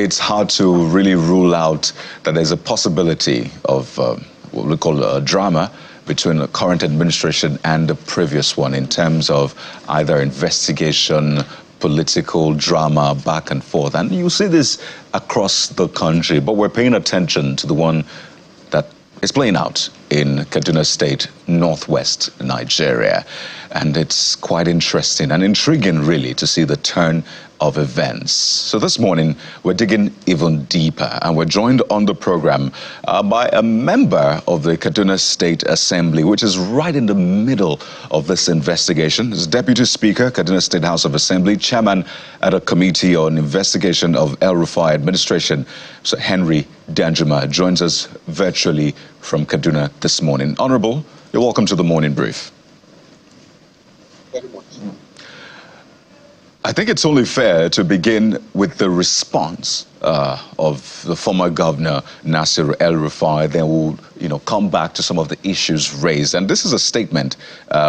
it's hard to really rule out that there's a possibility of what we call a drama between the current administration and the previous one in terms of either investigation, political drama, back and forth. And you see this across the country, but we're paying attention to the one that is playing out in Kaduna State, northwest Nigeria. And it's quite interesting and intriguing, really, to see the turn of events. So this morning, we're digging even deeper, and we're joined on the program by a member of the Kaduna State Assembly, which is right in the middle of this investigation. It's Deputy Speaker, Kaduna State House of Assembly, Chairman at a Committee on Investigation of El-Rufai Administration, Sir Henry Danjuma, joins us virtually from Kaduna this morning. Honorable, you're welcome to the Morning Brief. Very much. I think it's only fair to begin with the response of the former governor, Nasir El-Rufai. Then we'll, come back to some of the issues raised. And this is a statement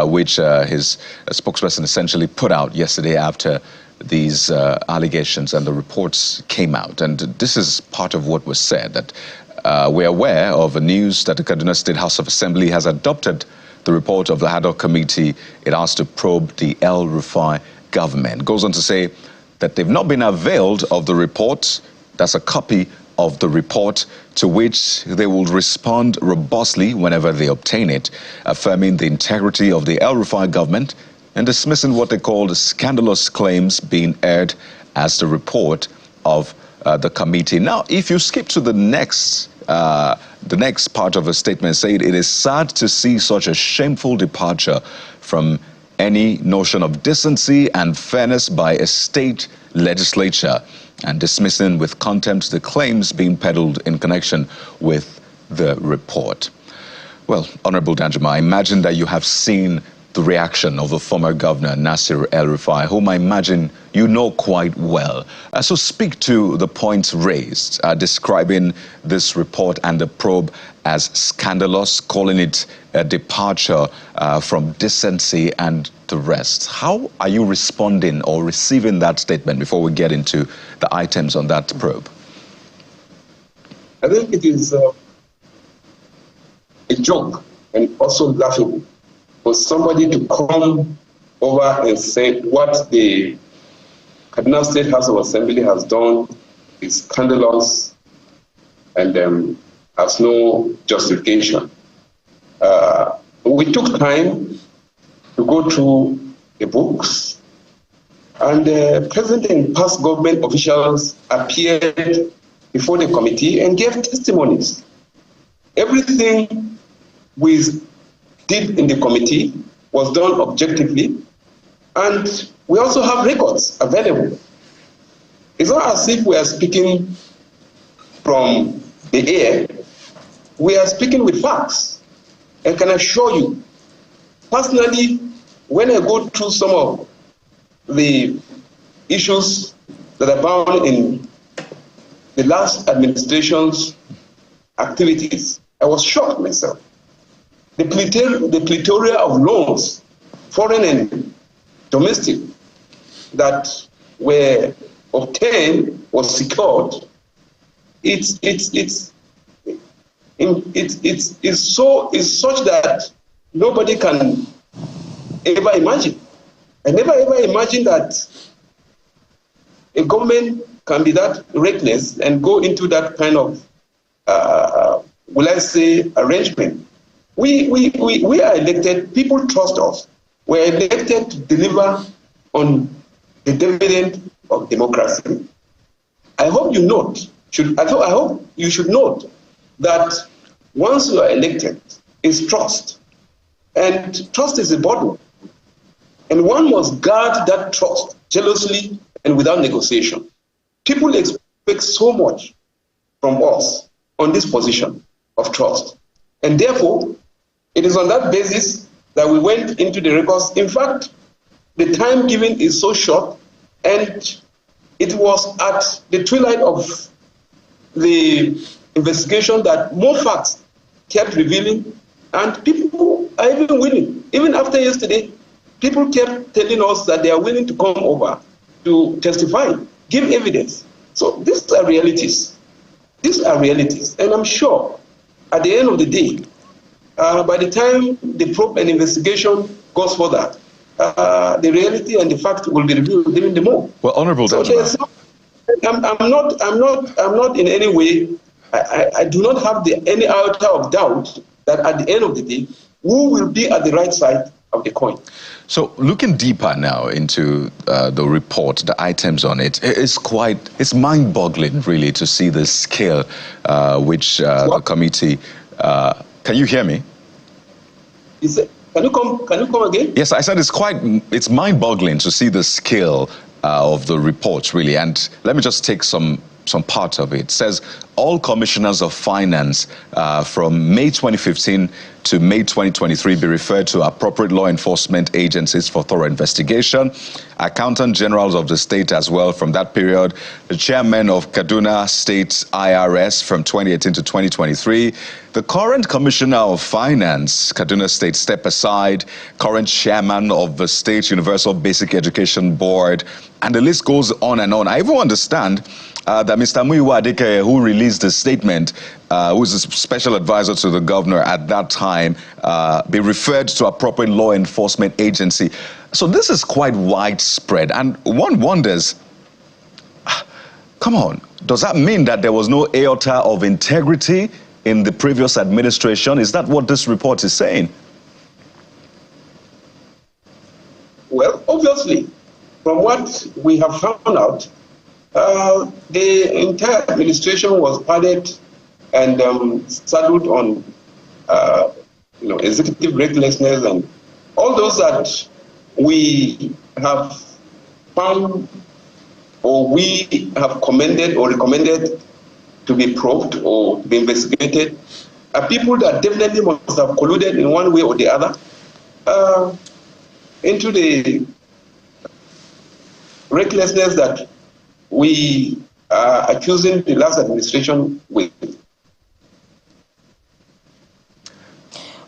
which his spokesperson essentially put out yesterday after these allegations and the reports came out. And this is part of what was said, that we're aware of the news that the Kaduna State House of Assembly has adopted the report of the ad hoc committee. It asked to probe the El-Rufai government. Goes on to say that they've not been availed of the report. That's a copy of the report, to which they will respond robustly whenever they obtain it, affirming the integrity of the El-Rufai government and dismissing what they call the scandalous claims being aired as the report of the committee. Now, if you skip to the next part of the statement, saying it is sad to see such a shameful departure from any notion of decency and fairness by a state legislature, and dismissing with contempt the claims being peddled in connection with the report. Well, Honorable Danjuma, I imagine that you have seen the reaction of the former governor, Nasir El-Rufai, whom I imagine you know quite well. So speak to the points raised, describing this report and the probe as scandalous, calling it a departure from decency and the rest. How are you responding or receiving that statement before we get into the items on that probe? I think it is a joke and also laughable for somebody to come over and say what the Kaduna State House of Assembly has done is scandalous and has no justification. We took time to go through the books, and present and past government officials appeared before the committee and gave testimonies. Everything we did in the committee was done objectively, and we also have records available. It's not as if we are speaking from the air. We are speaking with facts. I can assure you, personally, when I go through some of the issues that are found in the last administration's activities, I was shocked myself. The plethora of loans, foreign and domestic, that were obtained or secured, it's such that nobody can ever imagine. I never ever imagined that a government can be that reckless and go into that kind of, will I say, arrangement. We are elected, people trust us. We're elected to deliver on the dividend of democracy. I hope you note, I hope you should note that once you are elected, it's trust. And trust is a burden. And one must guard that trust jealously and without negotiation. People expect so much from us on this position of trust. And therefore, it is on that basis that we went into the records. In fact, the time given is so short, and it was at the twilight of the investigation that more facts kept revealing, and people are even willing. Even after yesterday, people kept telling us that they are willing to come over to testify, give evidence. So these are realities. These are realities. And I'm sure at the end of the day, by the time the probe and investigation goes further, the reality and the fact will be revealed even the more. Well, Honorable Danjuma. I'm not in any way, I do not have any iota of doubt that at the end of the day, who will be at the right side of the coin. So looking deeper now into the report, the items on it, it's mind-boggling really to see the scale which the committee, can you hear me? Can you come again? Yes, I said it's mind-boggling to see the scale of the report really. And let me just take some part of it. It says all commissioners of finance from May 2015 to May 2023 be referred to appropriate law enforcement agencies for thorough investigation. Accountant generals of the state as well from that period. The chairman of Kaduna State IRS from 2018 to 2023. The current commissioner of finance, Kaduna State, step aside. Current chairman of the State Universal Basic Education Board. And the list goes on and on. I even understand that Mr. Muyiwa Adeke, who released the statement, who is a special advisor to the governor at that time, be referred to appropriate law enforcement agency. So this is quite widespread. And one wonders, come on, does that mean that there was no iota of integrity in the previous administration? Is that what this report is saying? Well, obviously, from what we have found out, the entire administration was padded and saddled on, executive recklessness and all those that we have found or we have commended or recommended to be probed or to be investigated are people that definitely must have colluded in one way or the other into the recklessness that we are accusing the last administration with.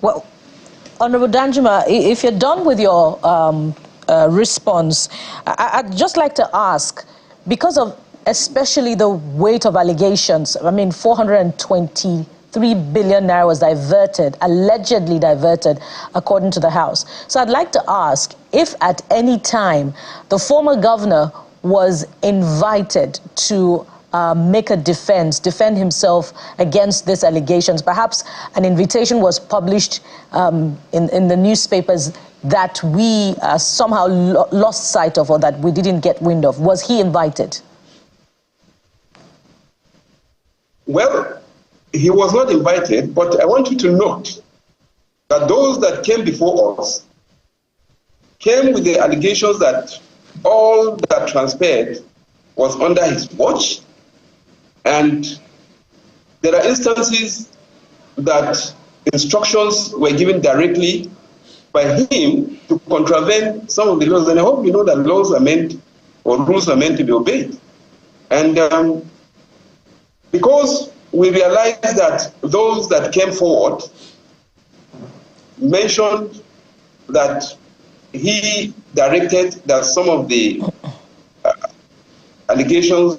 Well, Honorable Danjuma, if you're done with your response, I'd just like to ask, because of especially the weight of allegations, I mean, 423 billion naira was diverted, allegedly diverted, according to the House. So I'd like to ask if at any time the former governor was invited to make a defend himself against these allegations. Perhaps an invitation was published in the newspapers that we somehow lost sight of or that we didn't get wind of. Was he invited? Well, he was not invited, but I want you to note that those that came before us came with the allegations that all that transpired was under his watch. And there are instances that instructions were given directly by him to contravene some of the laws. And I hope you know that laws are meant, or rules are meant to be obeyed. And because we realized that those that came forward mentioned that he directed that some of the allegations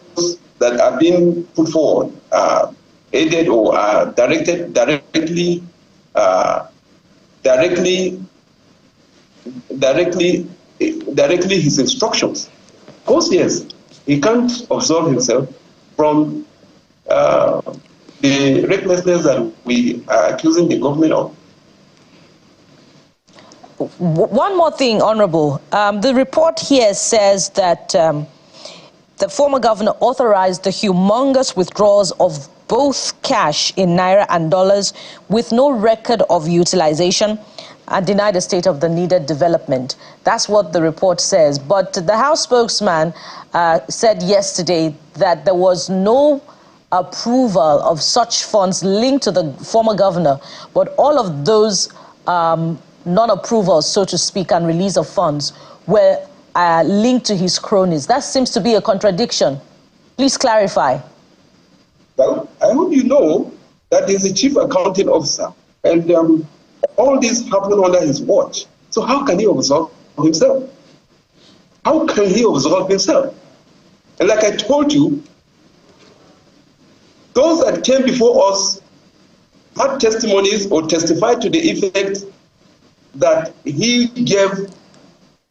that are being put forward are aided or are directed directly his instructions. Of course, yes, he can't absolve himself from the recklessness that we are accusing the government of. One more thing, Honorable. The report here says that the former governor authorized the humongous withdrawals of both cash in naira and dollars with no record of utilization and denied a state of the needed development. That's what the report says. But the House spokesman said yesterday that there was no approval of such funds linked to the former governor, but all of those non-approvals, so to speak, and release of funds were linked to his cronies. That seems to be a contradiction. Please clarify. Well, I hope you know that he's the chief accounting officer, and all this happened under his watch. So how can he absolve himself? How can he absolve himself? And like I told you, those that came before us had testimonies or testified to the effect that he gave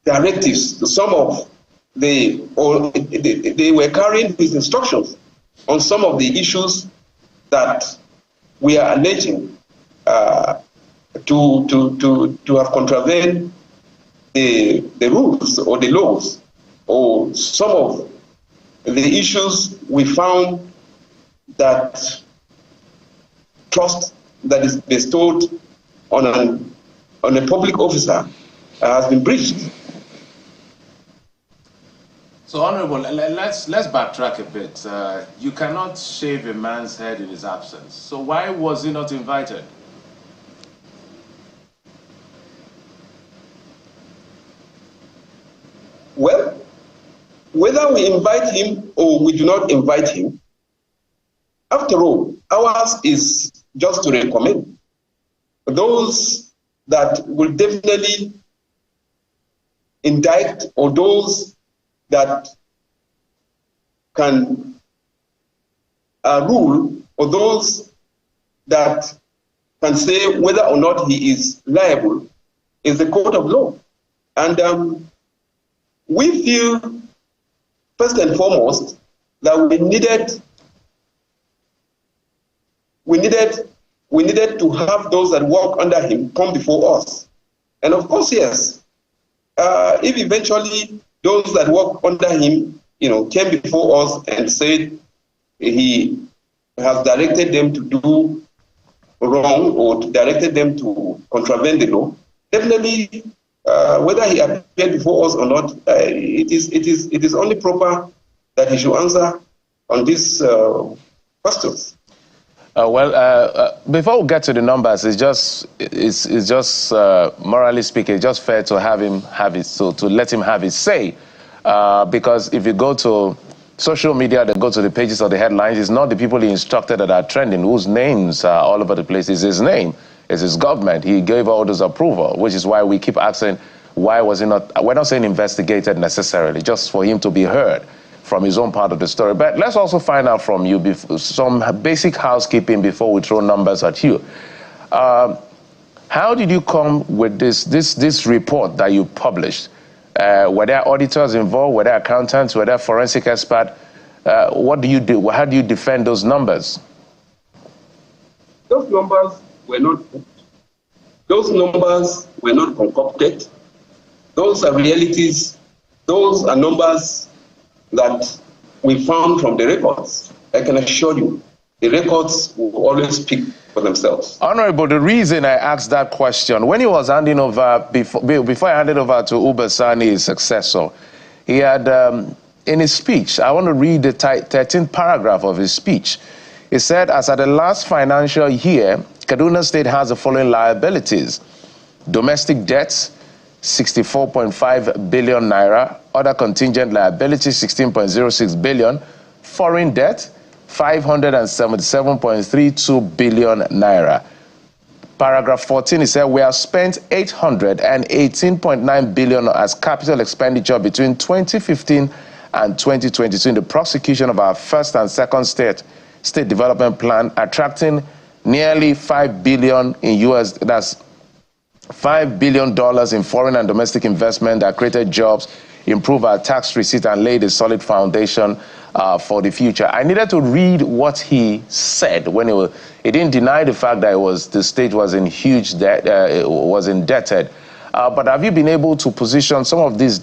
directives to some of they were carrying his instructions on some of the issues that we are alleging to have contravened the rules or the laws, or some of the issues we found that trust that is bestowed on a public officer has been breached. So, Honorable, let's backtrack a bit. You cannot shave a man's head in his absence. So why was he not invited? Well, whether we invite him or we do not invite him, after all, ours is just to recommend those that will definitely indict, or those that can rule, or those that can say whether or not he is liable, is the court of law. And we feel, first and foremost, that we needed to have those that work under him come before us. And of course, yes, if eventually those that work under him, came before us and said he has directed them to do wrong or directed them to contravene the law, definitely, whether he appeared before us or not, it is only proper that he should answer on these questions. Before we get to the numbers, it's just morally speaking, it's just fair to have him have it, so to let him have his say, because if you go to social media, they go to the pages of the headlines, it's not the people he instructed that are trending, whose names are all over the place. It's his name, it's his government. He gave all those approval, which is why we keep asking, why was he not? We're not saying investigated necessarily, just for him to be heard from his own part of the story. But let's also find out from you some basic housekeeping before we throw numbers at you. How did you come with this report that you published? Were there auditors involved? Were there accountants? Were there forensic experts? What do you do? How do you defend those numbers? Those numbers were not concocted. Those are realities. Those are numbers that we found from the records. I can assure you, the records will always speak for themselves. Honorable, the reason I asked that question, when he was handing over, before I handed over to Ubasani, his successor, he had, in his speech, I want to read the 13th paragraph of his speech. He said, as at the last financial year, Kaduna State has the following liabilities: domestic debts, 64.5 billion naira, other contingent liabilities, 16.06 billion, foreign debt, 577.32 billion naira. Paragraph 14, it said, we have spent 818.9 billion as capital expenditure between 2015 and 2022 in the prosecution of our first and second state development plan, attracting nearly $5 billion in US, that's $5 billion in foreign and domestic investment that created jobs, improved our tax receipt, and laid a solid foundation for the future. I needed to read what he said when he didn't deny the fact that the state was in huge debt, was indebted. But have you been able to position some of these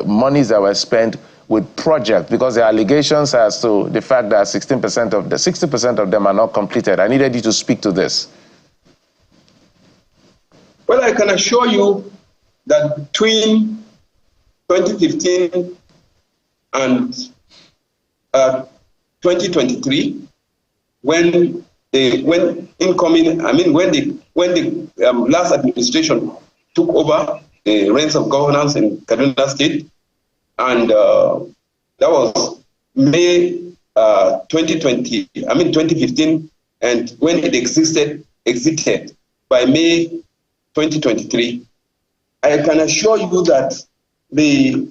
monies that were spent with projects? Because the allegations as to the fact that 60% of them are not completed. I needed you to speak to this. Well, I can assure you that between 2015 and 2023, when the last administration took over the reins of governance in Kaduna State, and that was May 2015, and when it exited by May 2023, I can assure you that the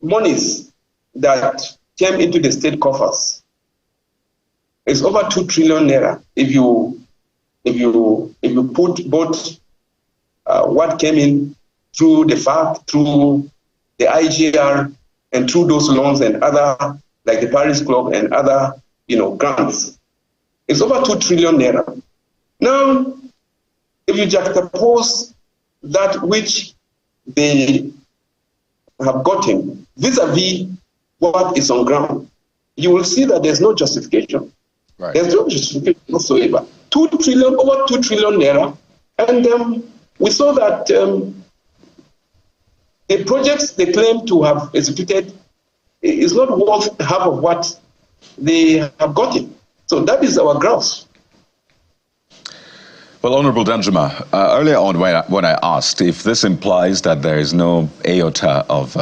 monies that came into the state coffers It's over 2 trillion naira. If you put both what came in through the FAC, through the IGR, and through those loans and other, like the Paris Club and other, grants, it's over 2 trillion naira. Now, if you juxtapose that which they have gotten vis-a-vis what is on ground, you will see that there's no justification. Right. There's no justification whatsoever. 2 trillion, over 2 trillion naira, and we saw that the projects they claim to have executed is not worth half of what they have gotten. So that is our grouse. Well, Honorable Danjuma, earlier on when I asked if this implies that there is no iota of,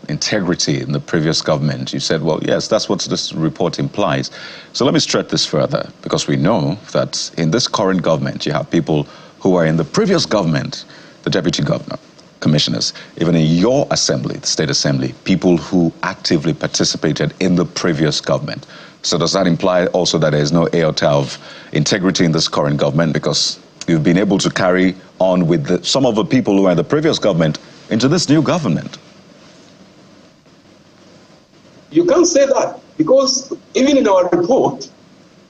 integrity in the previous government, you said, well, yes, that's what this report implies. So let me stretch this further, because we know that in this current government, you have people who are in the previous government, the deputy governor, commissioners, even in your assembly, the state assembly, people who actively participated in the previous government. So does that imply also that there is no iota of integrity in this current government, because you've been able to carry on with some of the people who are in the previous government into this new government? You can't say that, because even in our report,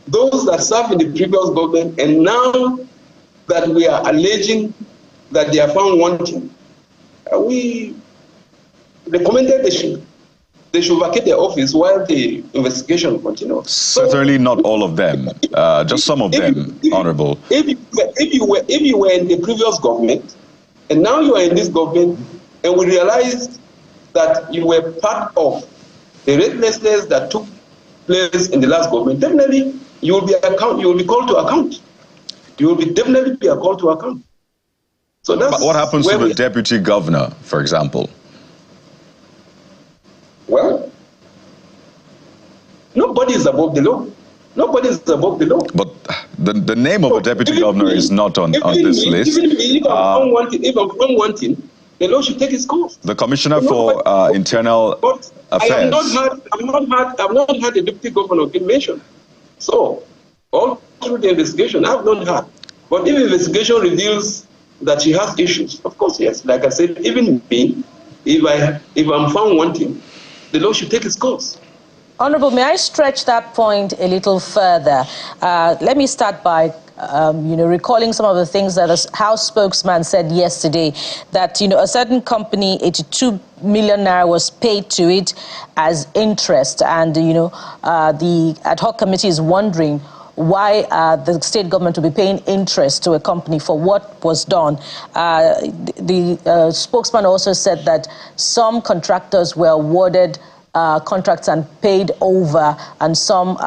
those that served in the previous government and now that we are alleging that they are found wanting, we recommended they should vacate their office while the investigation continues. Certainly not all of them, just some of them, Honorable. If you were in the previous government, and now you are in this government, and we realized that you were part of the recklessness that took place in the last government, definitely you will be called to account. You will definitely be called to account. So that's but what happens to the deputy governor, for example? Well, nobody is above the law. Nobody is above the law. But the name of a deputy governor is not on this list. Even if I'm wanting, the law should take its course. The Commissioner for Internal Affairs. I've not had a deputy governor being mentioned. So, all through the investigation, I've not had. But if the investigation reveals that she has issues, of course, yes. Like I said, even me, if I'm found wanting, the law should take its course. Honorable, may I stretch that point a little further? Let me start by recalling some of the things that a House spokesman said yesterday, that, a certain company, 82 million naira was paid to it as interest. And, the ad hoc committee is wondering why the state government will be paying interest to a company for what was done. The spokesman also said that some contractors were awarded contracts and paid over, and some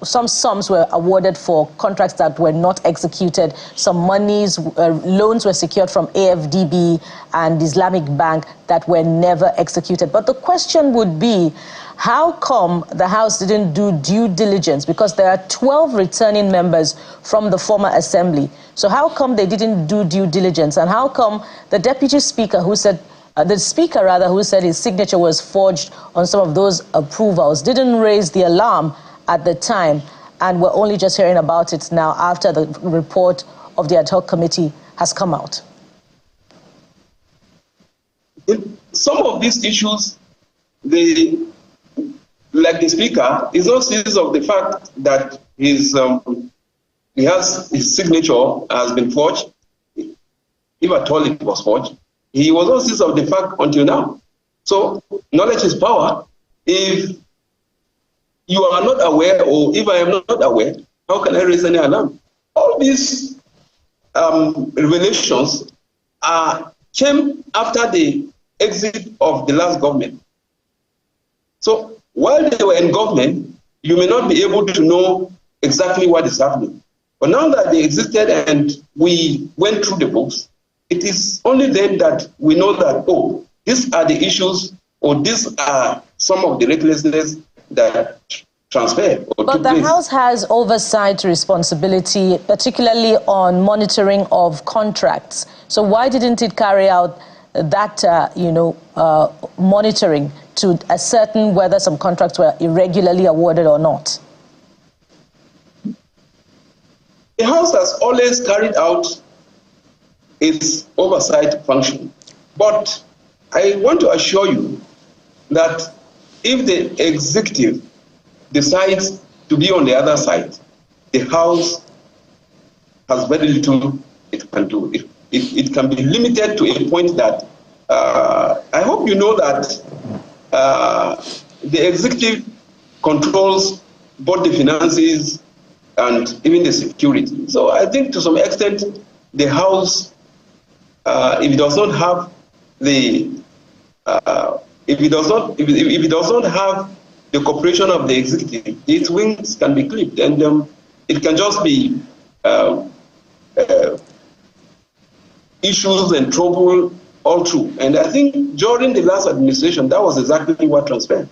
sums were awarded for contracts that were not executed. Some loans were secured from AFDB and Islamic Bank that were never executed. But the question would be, how come the House didn't do due diligence? Because there are 12 returning members from the former assembly. So how come they didn't do due diligence? And how come the deputy speaker who said, who said his signature was forged on some of those approvals, didn't raise the alarm at the time, and we're only just hearing about it now after the report of the ad hoc committee has come out? Some of these issues, like the speaker, is not serious of the fact that his signature has been forged, if at all it was forged. He was not serious of the fact until now. So knowledge is power. If you are not aware, or if I am not aware, how can I raise any alarm? All these revelations came after the exit of the last government. So while they were in government, you may not be able to know exactly what is happening. But now that they existed and we went through the books, it is only then that we know that, oh, these are the issues, or these are some of the recklessness that transferred. But the House has oversight responsibility, particularly on monitoring of contracts. So why didn't it carry out that, monitoring to ascertain whether some contracts were irregularly awarded or not? The House has always carried out its oversight function. But I want to assure you that if the executive decides to be on the other side, the House has very little it can do. It can be limited to a point that I hope you know that the executive controls both the finances and even the security. So I think to some extent the House, if it does not have the if it does not have the cooperation of the executive, its wings can be clipped, and it can just be issues and trouble all through. And I think during the last administration, that was exactly what transpired.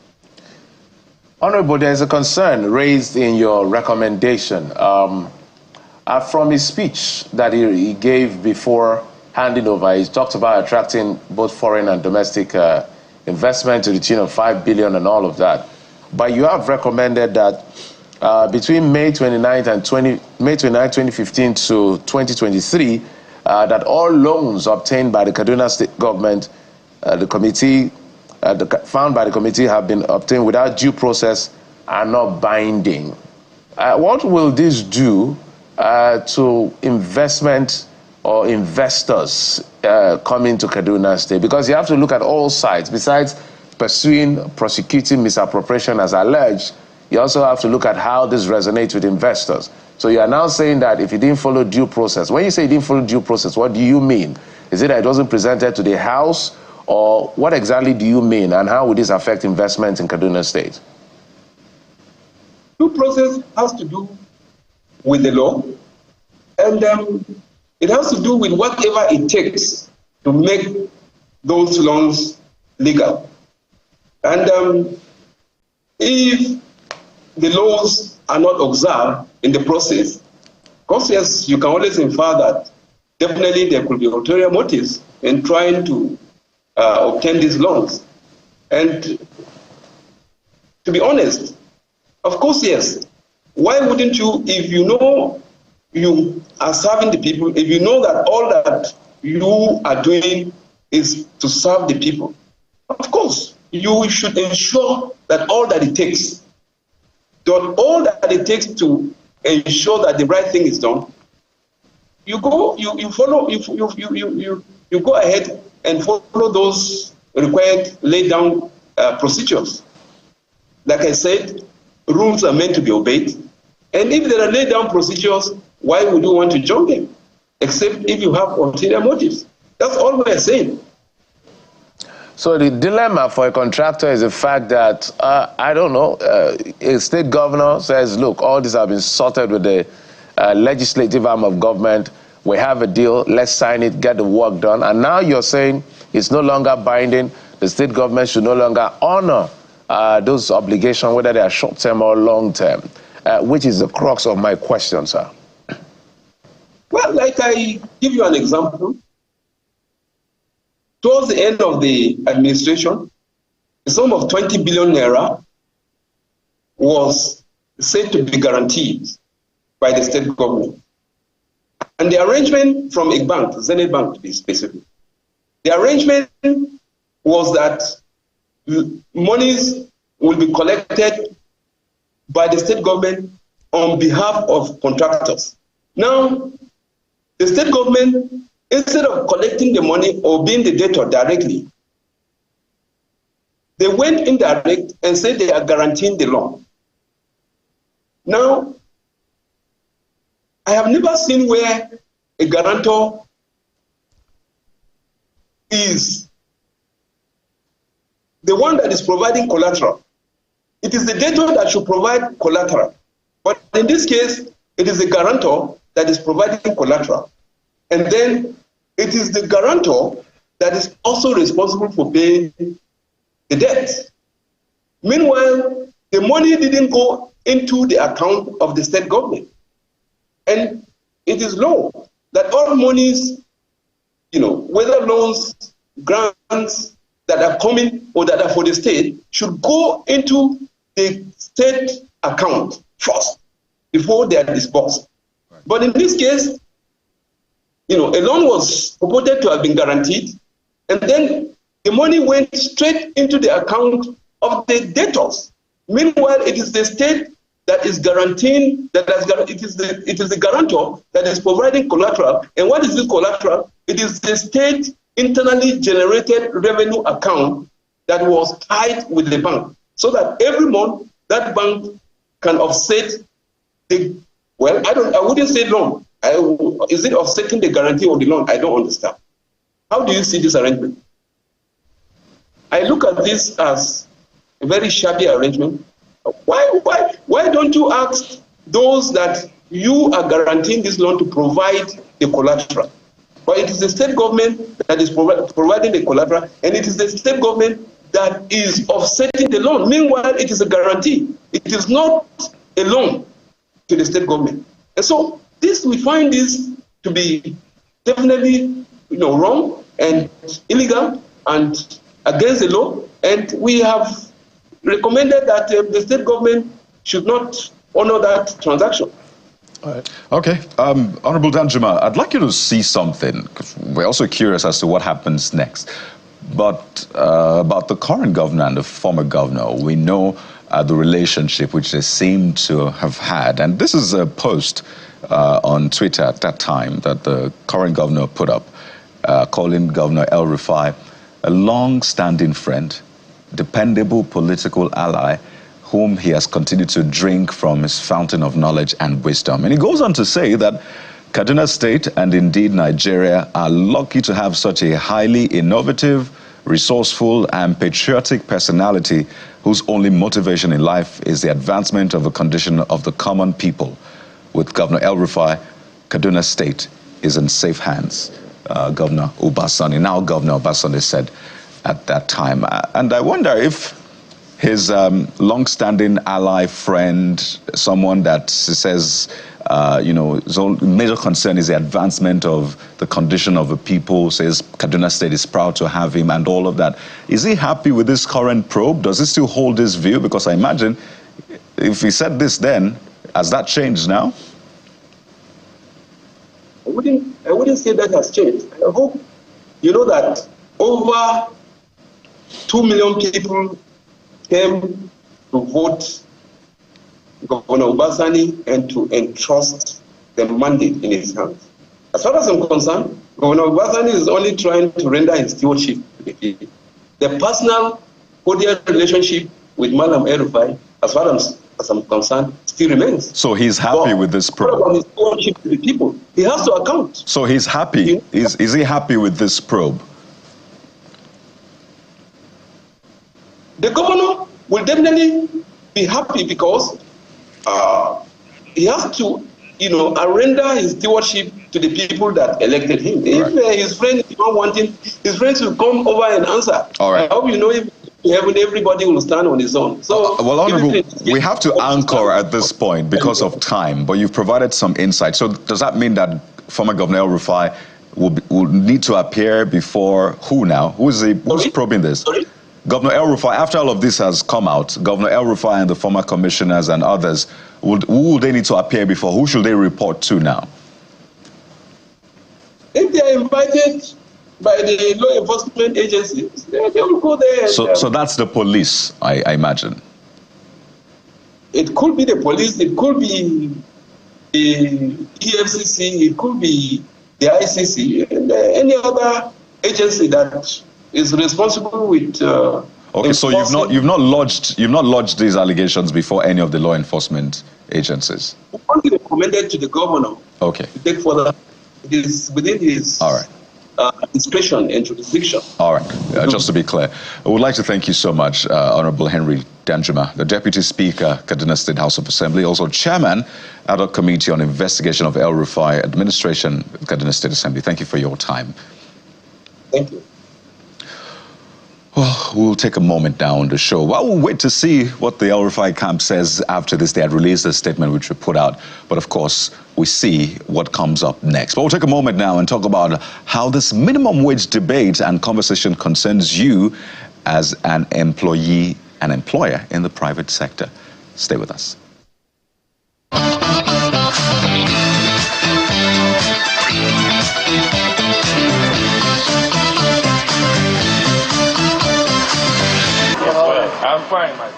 Honorable, there is a concern raised in your recommendation from his speech that he gave before handing over. He talked about attracting both foreign and domestic investment to the tune of $5 billion and all of that. But you have recommended that between May 29, 2015 to 2023, that all loans obtained by the Kaduna State government, found by the committee have been obtained without due process are not binding. What will this do to investment or investors coming to Kaduna State? Because you have to look at all sides. Besides prosecuting misappropriation as alleged, you also have to look at how this resonates with investors. So you are now saying that if you didn't follow due process, when you say you didn't follow due process, what do you mean? Is it that it wasn't presented to the House, or what exactly do you mean, and how would this affect investment in Kaduna State? Due process has to do with the law, and it has to do with whatever it takes to make those loans legal. And if the laws are not observed in the process, because yes, you can always infer that definitely there could be ulterior motives in trying to obtain these loans. And to be honest, of course, yes. Why wouldn't you, if you know you are serving the people, if you know that all that you are doing is to serve the people, of course, you should ensure that all that it takes, to ensure that the right thing is done, you go ahead and follow those required laid down procedures. Like I said, rules are meant to be obeyed. And if there are laid down procedures, why would you want to jump them? Except if you have ulterior motives. That's all we're saying. So the dilemma for a contractor is the fact that, I don't know, a state governor says, look, all these have been sorted with the legislative arm of government. We have a deal, let's sign it, get the work done. And now you're saying it's no longer binding. The state government should no longer honor those obligations, whether they are short-term or long-term, which is the crux of my question, sir. Well, like I give you an example. Towards the end of the administration, a sum of 20 billion naira was said to be guaranteed by the state government. And the arrangement from a bank, Zenith Bank to be specific, the arrangement was that monies will be collected by the state government on behalf of contractors. Now, the state government, instead of collecting the money or being the debtor directly, they went indirect and said they are guaranteeing the loan. Now, I have never seen where a guarantor is the one that is providing collateral. It is the debtor that should provide collateral. But in this case, it is the guarantor that is providing collateral. And then it is the guarantor that is also responsible for paying the debt. Meanwhile, the money didn't go into the account of the state government. And it is law that all monies, whether loans, grants, that are coming or that are for the state should go into the state account first before they are disbursed. Right. But in this case, a loan was purported to have been guaranteed, and then the money went straight into the account of the debtors. Meanwhile, it is the state that is guaranteeing, it is the guarantor that is providing collateral. And what is this collateral? It is the state internally generated revenue account that was tied with the bank, so that every month that bank can offset I wouldn't say loan. Is it offsetting the guarantee of the loan? I don't understand. How do you see this arrangement? I look at this as a very shabby arrangement. Why don't you ask those that you are guaranteeing this loan to provide the collateral? But it is the state government that is providing the collateral, and it is the state government that is offsetting the loan. Meanwhile, it is a guarantee. It is not a loan to the state government. And so we find this to be definitely wrong and illegal and against the law. And we have recommended that the state government should not honor that transaction. All right. Okay. Honorable Danjuma, I'd like you to see something, because we're also curious as to what happens next. But about the current governor and the former governor, we know the relationship which they seem to have had. And this is a post on Twitter at that time that the current governor put up, calling Governor El-Rufai a long-standing friend, dependable political ally, whom he has continued to drink from his fountain of knowledge and wisdom. And he goes on to say that Kaduna State and indeed Nigeria are lucky to have such a highly innovative, resourceful and patriotic personality whose only motivation in life is the advancement of the condition of the common people. With Governor El-Rufai, Kaduna State is in safe hands. Governor Obasanjo, now Governor Obasanjo, said at that time. And I wonder if his long-standing ally, friend, someone that says, his own major concern is the advancement of the condition of the people, says Kaduna State is proud to have him and all of that. Is he happy with this current probe? Does he still hold this view? Because I imagine if he said this then, has that changed now? I wouldn't say that has changed. I hope you know that over 2 million people came to vote Governor Obasanjo and to entrust the mandate in his hands. As far as I'm concerned, Governor Obasanjo is only trying to render his stewardship to the people. The personal cordial relationship with Madam El-Rufai, as far as I'm concerned, still remains. So he's happy with this probe? His stewardship to the people, he has to account. So he's happy? Is he happy with this probe? The governor will definitely be happy because he has to, render his stewardship to the people that elected him. Right. If his friends don't want him, his friends will come over and answer. All right. I hope if everybody will stand on his own. So, well, Honorable, we have to anchor at this point because of time, but you've provided some insight. So does that mean that former Governor El-Rufai will need to appear before who now? Who's probing this? Sorry? Governor El-Rufai, after all of this has come out, Governor El-Rufai and the former commissioners and others, who will they need to appear before? Who should they report to now? If they are invited by the law enforcement agencies, they will go there. So that's the police, I imagine. It could be the police, it could be the EFCC, it could be the ICC, and any other agency that is responsible with. Okay, so you've not lodged these allegations before any of the law enforcement agencies. Only recommended to the governor. Okay. To take further. It is within his. All right. Discretion and jurisdiction. All right, just to be clear, I would like to thank you so much, Honorable Henry Danjuma, the Deputy Speaker, Kaduna State House of Assembly, also Chairman, Ad hoc Committee on Investigation of El-Rufai Administration, Kaduna State Assembly. Thank you for your time. Thank you. Well, we'll take a moment now on the show. Well, we'll wait to see what the El-Rufai camp says after this. They had released a statement which we put out. But of course, we see what comes up next. But we'll take a moment now and talk about how this minimum wage debate and conversation concerns you as an employee and employer in the private sector. Stay with us.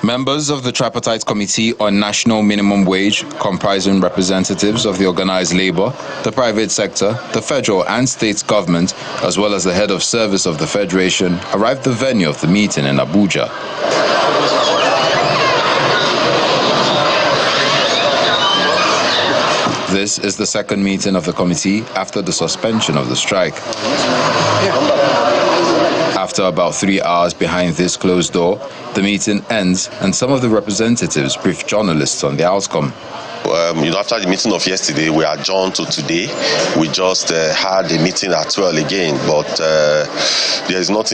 Members of the Tripartite Committee on National Minimum Wage, comprising representatives of the organized labor, the private sector, the federal and state government, as well as the head of service of the Federation, arrived at the venue of the meeting in Abuja. This is the second meeting of the committee after the suspension of the strike. After about 3 hours behind this closed door, the meeting ends and some of the representatives brief journalists on the outcome. After the meeting of yesterday, we adjourned to today. We just had a meeting at 12 again, but there is nothing